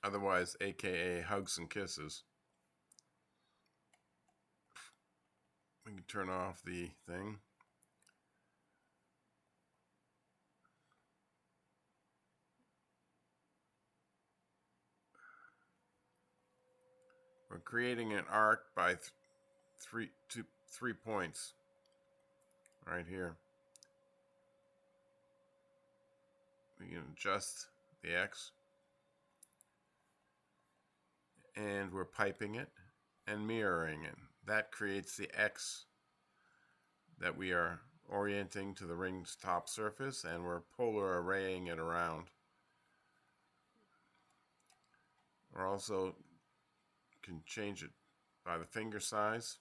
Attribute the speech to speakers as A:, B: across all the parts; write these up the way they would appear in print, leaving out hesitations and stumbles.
A: Otherwise, aka hugs and kisses. We can turn off the thing. We're creating an arc by 3 points right here. We can adjust the X, and we're piping it and mirroring it. That creates the X that we are orienting to the ring's top surface, and we're polar arraying it around. We're also can change it by the finger size,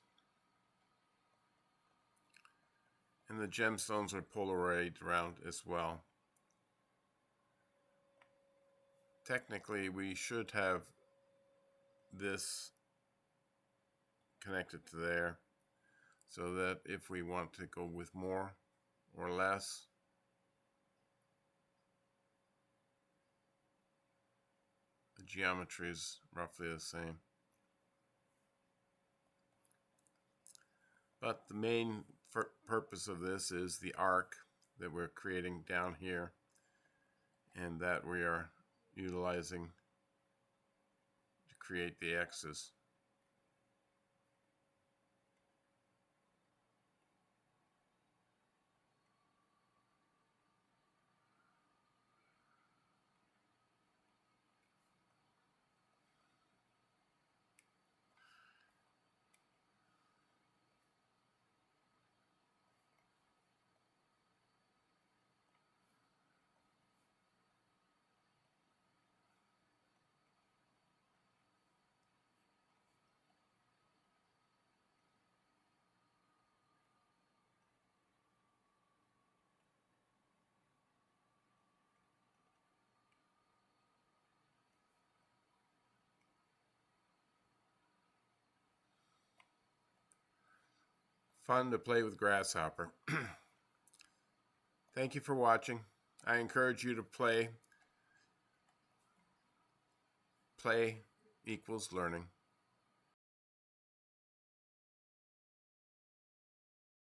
A: and the gemstones are polar arrayed around as well. Technically, we should have this connected to there, so that if we want to go with more or less, the geometry is roughly the same. But the main purpose of this is the arc that we're creating down here, and that we are utilizing to create the X's. Fun to play with Grasshopper. Thank you for watching. I encourage you to play. Play equals learning.